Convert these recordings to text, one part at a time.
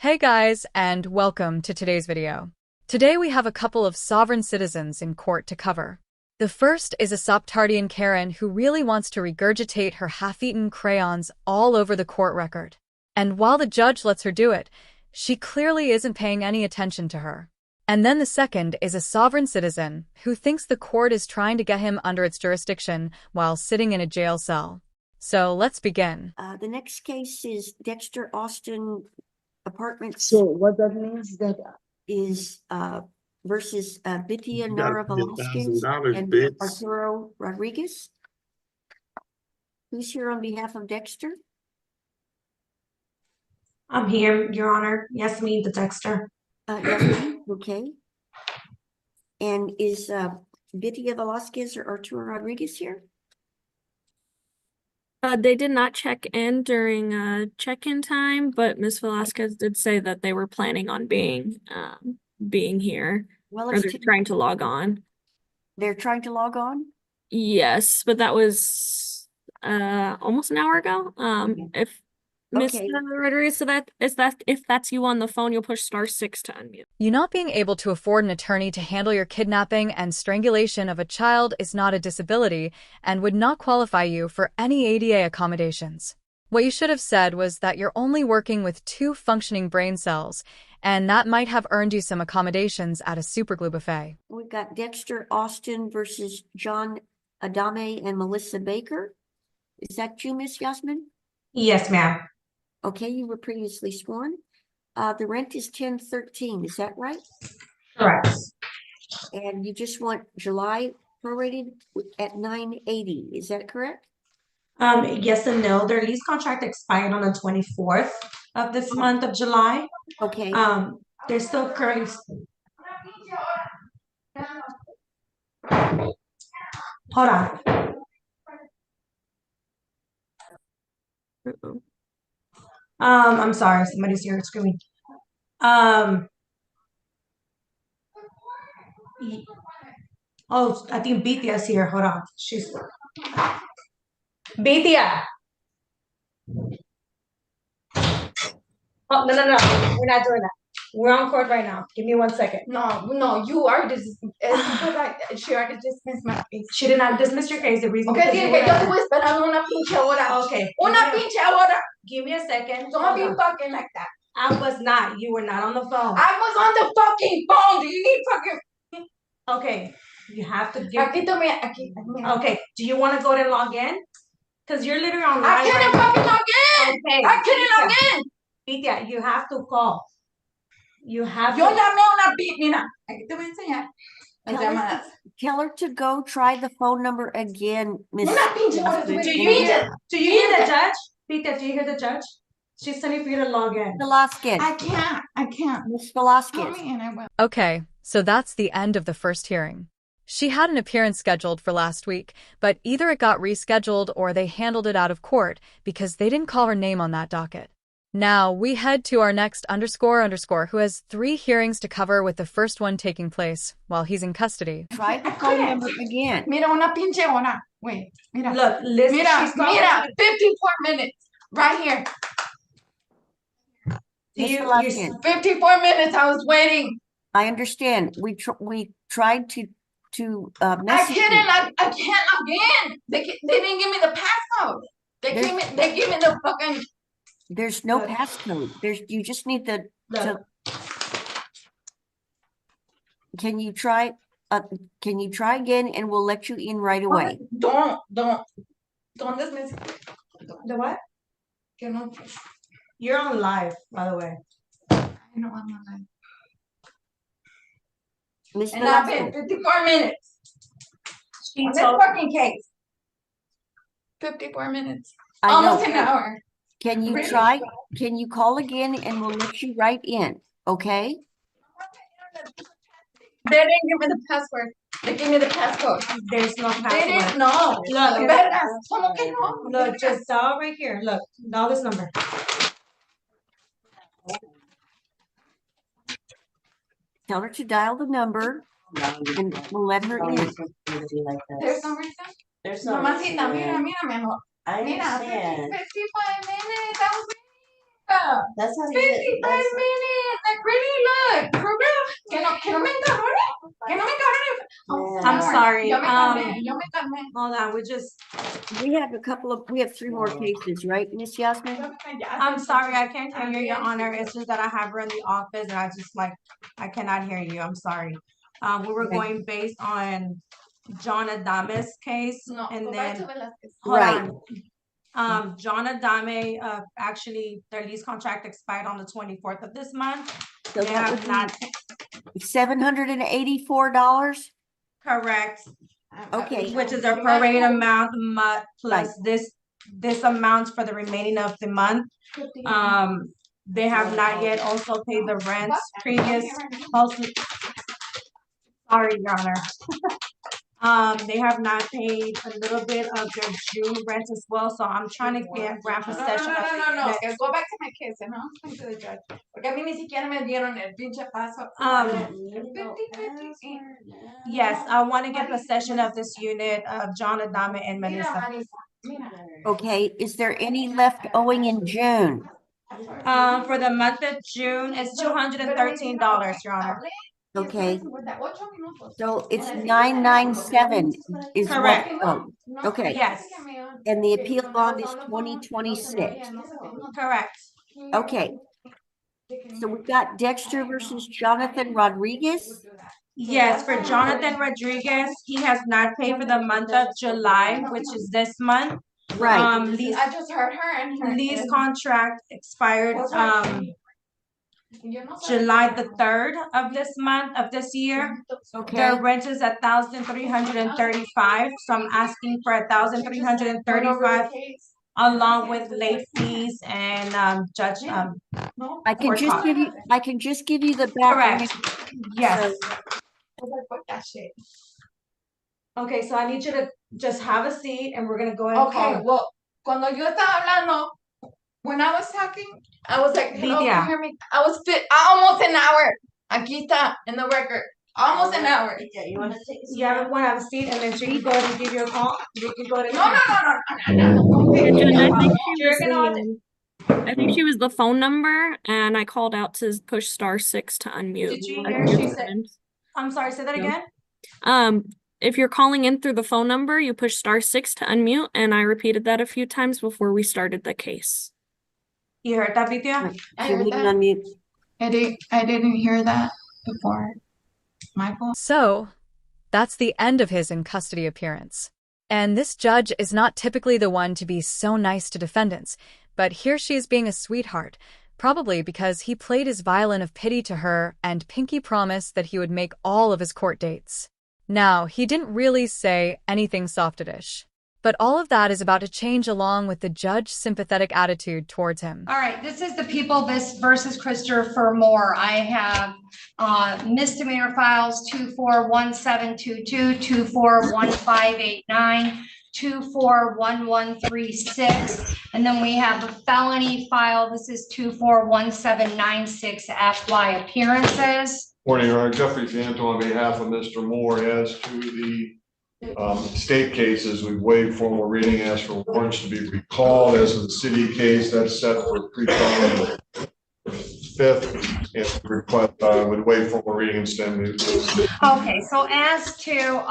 Hey guys, and welcome to today's video. Today we have a couple of sovereign citizens in court to cover. The first is a Soptardian Karen who really wants to regurgitate her half-eaten crayons all over the court record. And while the judge lets her do it, she clearly isn't paying any attention to her. And then the second is a sovereign citizen who thinks the court is trying to get him under its jurisdiction while sitting in a jail cell. So let's begin. The next case is Dexter Austin Apartments So what that means that is versus Bithia You Nara gotta pay Velasquez $1,000, and bitch. Arturo Rodriguez. Who's here on behalf of Dexter? I'm here, Your Honor. Yes, me, the Dexter. Yes, okay. And is Bithia Velasquez or Arturo Rodriguez here? They did not check in during check-in time, but Ms. Velasquez did say that they were planning on being here, Well, or they're trying to log on. they're trying to log on? Yes, but that was almost an hour ago. If Ms. Okay. Rodriguez, so if that's you on the phone, you'll push *6 to unmute. You not being able to afford an attorney to handle your kidnapping and strangulation of a child is not a disability and would not qualify you for any ADA accommodations. What you should have said was that you're only working with 2 functioning brain cells, and that might have earned you some accommodations at a superglue buffet. We've got Dexter Austin versus John Adame and Melissa Baker. Is that you, Miss Yasmin? Yes, ma'am. Okay, you were previously sworn. The rent is 1013, is that right? Correct. And you just want July prorated at 980, is that correct? Yes and no. Their lease contract expired on the 24th of this month of July. Okay, They're still current. Hold on. Uh-oh. I'm sorry, somebody's here screaming. Oh, I think Bithia's here. Hold on. She's Bithia. Oh, no. We're not doing that. We're on court right now. Give me 1 second. No, you are she already dismissed my case. She did not dismiss your case. The reason Okay, because tiene you que were yo not- estuve esperando una pinche hora. Okay. Una pinche hora. Give me a second. Don't be fucking like that. I was not. You were not on the phone. I was on the fucking phone. Do you need fucking? Okay. You have to give. Aquí tome, aquí. Okay. Do you want to go and log in? Because you're literally on I live can't right fucking log in. Okay. I couldn't log in. Bithia, you have to call. You have Yo to. llamé una mira, aquí te voy a enseñar las llamadas. tell her to go try the phone number again, Miss. Una pinche hora Yasmin. estuve. Do you hear the judge? Bithia, do you hear the judge? She's telling for you to log in. Velasquez, I can't. Miss Call Velasquez. me and I will. Okay, so that's the end of the first hearing. She had an appearance scheduled for last week, but either it got rescheduled or they handled it out of court because they didn't call her name on that docket. Now, we head to our next __ who has 3 hearings to cover, with the first one taking place while he's in custody. Try the phone number again. Mira, una pinche hora. Wait, mira. Look, listen. Mira, she's calling mira, you. 54 minutes. Right here. Miss Velasquez, 54 minutes. I was waiting. I understand. We tried to I message you. can't log in. They didn't give me the passcode. They gave me the fucking. There's no passcode. You just need the. Look. Can you try again and we'll let you in right away? Don't dismiss. The what? Que no. You're on live, by the way. I know I'm not lying. Miss And I've been Velasquez, 54 minutes She on this told fucking case. 54 minutes. I Almost know. an hour. Can you Really? try? Can you call again and we'll let you right in? Okay? They didn't give me the password. They gave me the passcode. there's no They password. didn't know. Look. Vergas, ¿cómo que no? Look, just dial right here. Look, dial this number. Tell her to dial the number and we'll let her in. There's no reason. there's no Mamacita, reason. mira, mi amor. I Mira, understand. 55 minutes. I was waiting. That's how you get. 55 minutes. Like, really, look. For real. Que no me encabrone. Que no me encabrone. Oh, Yeah. I'm sorry. Yo me calmé. Yo me calmé. Hold on, We have 3 more cases, right, Miss Yasmin? Yo me callé. I'm sorry, I can't hear you, Your Honor. It's just that I have her in the office and I cannot hear you. I'm sorry. We were Okay. going based on John Adame's case No, and go back then, to Velasquez. hold Right. on. John Adame, actually, their lease contract expired on the 24th of this month. So They that have would not, be $784. correct, Okay. which is their prorated amount plus Right. this amount for the remaining of the month. They have not yet also paid the rents previous. Sorry, Your Honor. They have not paid a little bit of their June rent as well, so I'm trying to grab possession of the No. unit. Que go back to my case, ¿no? To the judge. Porque a mí ni siquiera me dieron el pinche paso. 50-50. Yes, I want to get possession of this unit of John Adame and Mira, Melissa. Marisa. Mira. Okay, is there any left owing in June? For the month of June, it's $213, Your Honor. Okay. So it's 997 is what Correct. owed. Okay. Yes, And the appeal bond is 2026. correct. Okay. So we've got Dexter versus Jonathan Rodriguez. Yes, for Jonathan Rodriguez, he has not paid for the month of July, which is this month. Right. Lease I just heard her and her. lease contract expired July the 3rd of this month of this year. Okay. Their rent is 1,335, so I'm asking for 1,335 along with late fees and judge I can court just costs. give you the background. Correct. Yes. So, Okay, so I need you to just have a seat and we're gonna go ahead and call Okay, it. well, cuando yo estaba hablando, when I was talking, I was like, hello, can Lydia. you hear me? I was almost an hour. Aquí está, in the record. Almost an hour. You wanna take a seat? You have one have a seat and then she can go ahead and give you a call. You can go ahead and. No. Yeah, Judge, I think You're gonna I think she was the phone number, and I called out to push *6 to unmute. Did you a hear few she said- times. I'm sorry, say that again? If you're calling in through the phone number, you push *6 to unmute, and I repeated that a few times before we started the case. You heard that, Vidya? I so heard we can that. unmute. I didn't hear that before. Michael? So, that's the end of his in custody appearance. And this judge is not typically the one to be so nice to defendants, but here she is being a sweetheart, probably because he played his violin of pity to her and Pinky promised that he would make all of his court dates. Now, he didn't really say anything softedish, but all of that is about to change along with the judge's sympathetic attitude towards him. All right, this is the people versus Christopher Moore. I have misdemeanor files 241722, 241589, 241136, and then we have a felony file. This is 241796 FY appearances. Morning, Your Honor. Jeffrey Fanto on behalf of Mr. Moore. As to the state cases, we've waived formal reading, asked for warrants to be recalled. As to the city case, that's set for pre-trial on the 5th, and request would waive formal reading and stand mute. Okay, so as to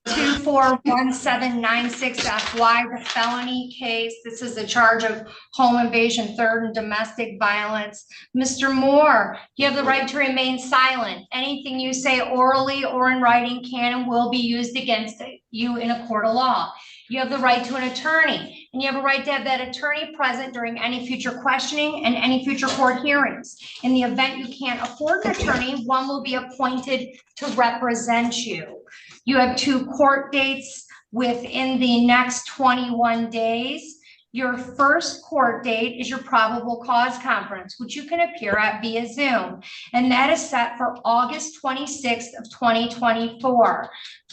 241796 FY, the felony case, this is a charge of home invasion, third, and domestic violence. Mr. Moore, you have the right to remain silent. Anything you say orally or in writing can and will be used against you in a court of law. You have the right to an attorney, and you have a right to have that attorney present during any future questioning and any future court hearings. In the event you can't afford an attorney, one will be appointed to represent you. You have 2 court dates within the next 21 days. Your first court date is your probable cause conference, which you can appear at via Zoom, and that is set for August 26th of 2024.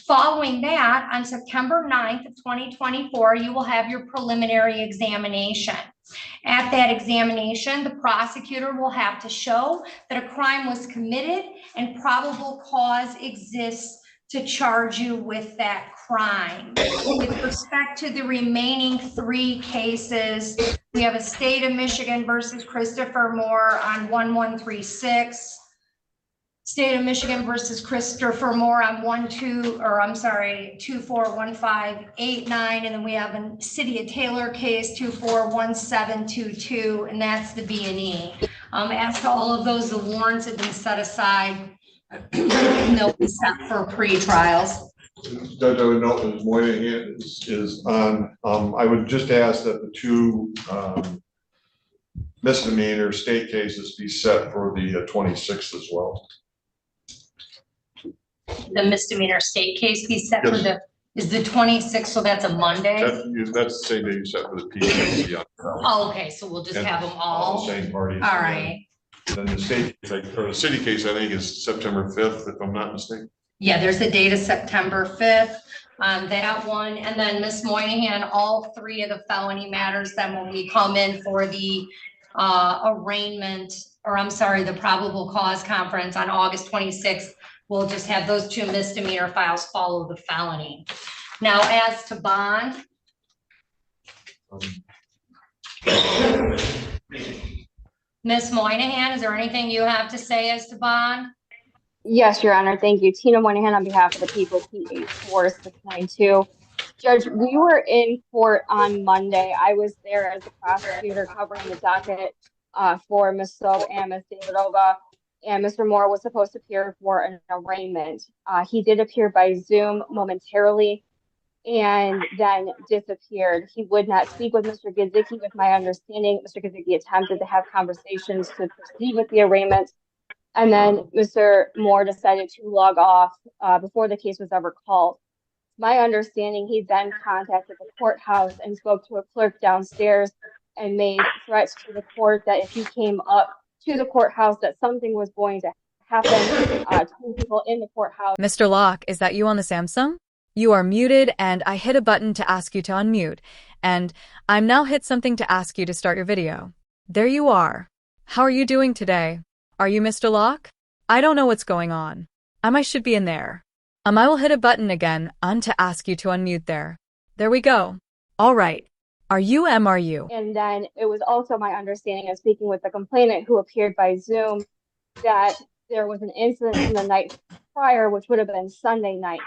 Following that, on September 9th of 2024, you will have your preliminary examination. At that examination, the prosecutor will have to show that a crime was committed and probable cause exists to charge you with that crime. With respect to the remaining 3 cases, We have a State of Michigan versus Christopher Moore on 1136. State of Michigan versus Christopher Moore on 241589, and then we have a City of Taylor case 241722, and that's the B&E. As to all of those, the warrants have been set aside, and they'll be set for pre-trials. Judge, I would note that Moynihan is on. I would just ask that the two misdemeanor state cases be set for the 26th as well. The misdemeanor state case be set for is the 26th, so that's a Monday? That's the same day you set for the PCC. Oh, okay, so we'll just have them all? The same parties. All right. Then the state, or the city case, I think is September 5th, if I'm not mistaken. Yeah, there's a date of September 5th on that one. And then Ms. Moynihan, all three of the felony matters, then when we come in for the arraignment, or I'm sorry, the probable cause conference on August 26th, we'll just have those two misdemeanor files follow the felony. Now, as to bond. Ms. Moynihan, is there anything you have to say as to bond? Yes, Your Honor. Thank you. Tina Moynihan on behalf of the people, P84-692. Judge, we were in court on Monday. I was there as the prosecutor covering the docket for Ms. Sob and Ms. Davidova, and Mr. Moore was supposed to appear for an arraignment. He did appear by Zoom momentarily and then disappeared. He would not speak with Mr. Gizicki. With my understanding, Mr. Gizicki attempted to have conversations to proceed with the arraignment. And then Mr. Moore decided to log off before the case was ever called. My understanding, he then contacted the courthouse and spoke to a clerk downstairs and made threats to the court that if he came up to the courthouse that something was going to happen to people in the courthouse. Mr. Locke, is that you on the Samsung? You are muted, and I hit a button to ask you to unmute, and I'm now hit something to ask you to start your video. There you are. How are you doing today? Are you Mr. Locke? I don't know what's going on. I should be in there. I will hit a button again to ask you to unmute there. There we go. All right. Are you MRU? And then it was also my understanding of speaking with the complainant who appeared by Zoom that there was an incident in the night prior, which would have been Sunday night.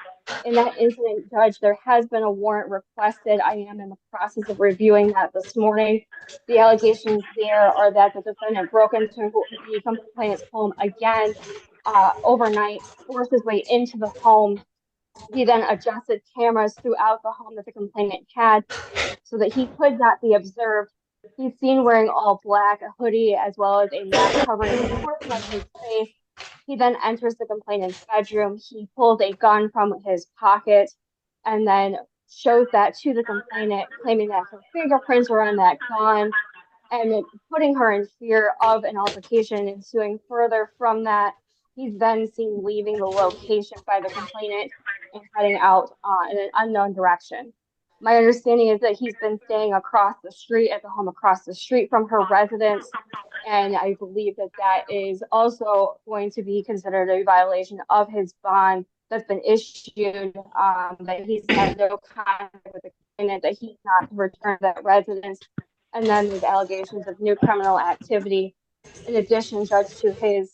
In that incident, Judge, there has been a warrant requested. I am in the process of reviewing that this morning. The allegations there are that the defendant broke into the complainant's home again overnight, forced his way into the home. He then adjusted cameras throughout the home that the complainant had so that he could not be observed. He's seen wearing all black, a hoodie, as well as a mask covering a portion of his face. He then enters the complainant's bedroom. He pulls a gun from his pocket and then shows that to the complainant, claiming that her fingerprints were on that gun and putting her in fear of an altercation ensuing. Further from that, he's then seen leaving the location by the complainant and heading out in an unknown direction. My understanding is that he's been staying across the street at the home across the street from her residence. And I believe that that is also going to be considered a violation of his bond that's been issued, that he's had no contact with the complainant, that he's not returned to that residence. And then there's allegations of new criminal activity. In addition, Judge, to his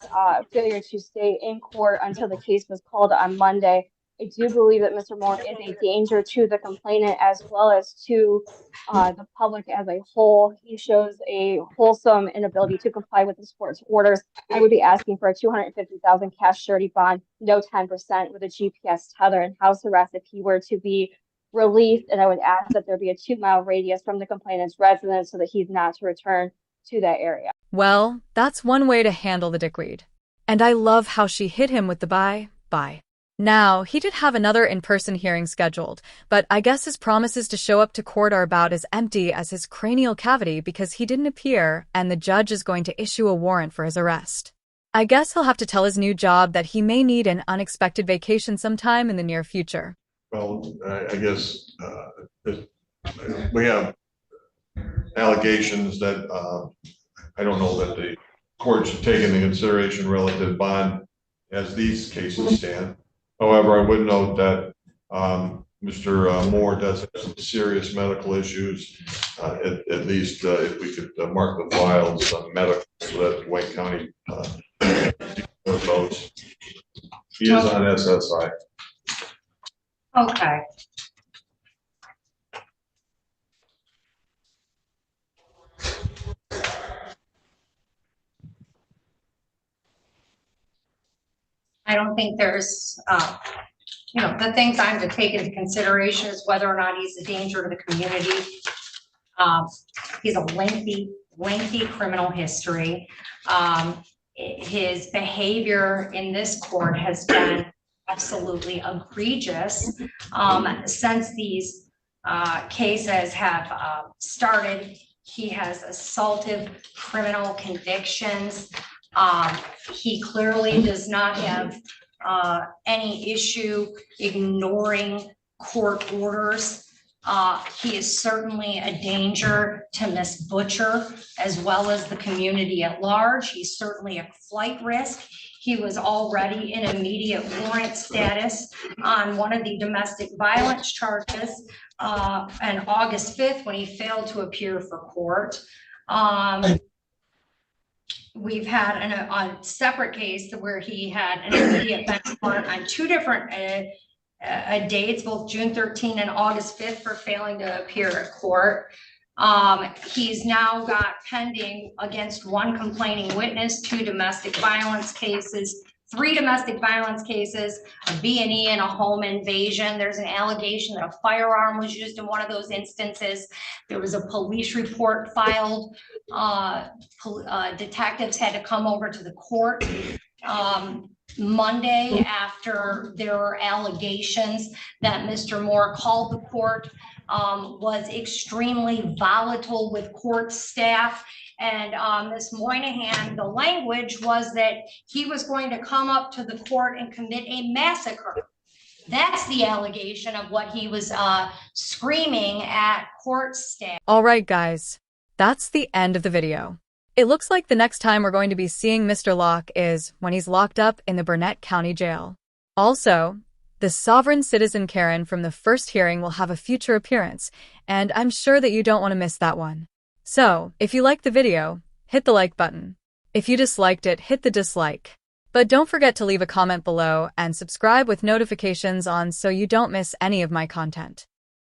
failure to stay in court until the case was called on Monday, I do believe that Mr. Moore is a danger to the complainant as well as to the public as a whole. He shows a wholesome inability to comply with the court's orders. I would be asking for a $250,000 cash surety bond, no 10%, with a GPS tether and house arrest if he were to be released. And I would ask that there be a 2-mile radius from the complainant's residence so that he's not to return to that area. Well, that's one way to handle the dickweed. And I love how she hit him with the bye. Now, he did have another in-person hearing scheduled, but I guess his promises to show up to court are about as empty as his cranial cavity because he didn't appear and the judge is going to issue a warrant for his arrest. I guess he'll have to tell his new job that he may need an unexpected vacation sometime in the near future. Well, I guess we have allegations that I don't know that the court should take into consideration relative bond as these cases stand. However, I would note that Mr. Moore does have some serious medical issues. At least if we could mark the files medical so that Wayne County knows. He is on SSI. Okay. I don't think there's, the things I'm to take into consideration is whether or not he's a danger to the community. He's a lengthy criminal history. His behavior in this court has been absolutely egregious. Since these cases have started, he has assaultive criminal convictions. He clearly does not have any issue ignoring court orders. He is certainly a danger to Miss Butcher as well as the community at large. He's certainly a flight risk. He was already in immediate warrant status on one of the domestic violence charges on August 5th when he failed to appear for court. We've had a separate case where he had an immediate bench warrant on two different dates, both June 13 and August 5th, for failing to appear at court. He's now got pending against one complaining witness, 2 domestic violence cases, 3 domestic violence cases, a B&E and a home invasion. There's an allegation that a firearm was used in one of those instances. There was a police report filed. Detectives had to come over to the court Monday after there were allegations that Mr. Moore called the court, was extremely volatile with court staff. And Ms. Moynihan, the language was that he was going to come up to the court and commit a massacre. That's the allegation of what he was screaming at court staff. All right, guys, that's the end of the video. It looks like the next time we're going to be seeing Mr. Locke is when he's locked up in the Burnett County Jail. Also, the sovereign citizen Karen from the first hearing will have a future appearance, and I'm sure that you don't want to miss that one. So, if you liked the video, hit the like button. If you disliked it, hit the dislike. But don't forget to leave a comment below and subscribe with notifications on so you don't miss any of my content.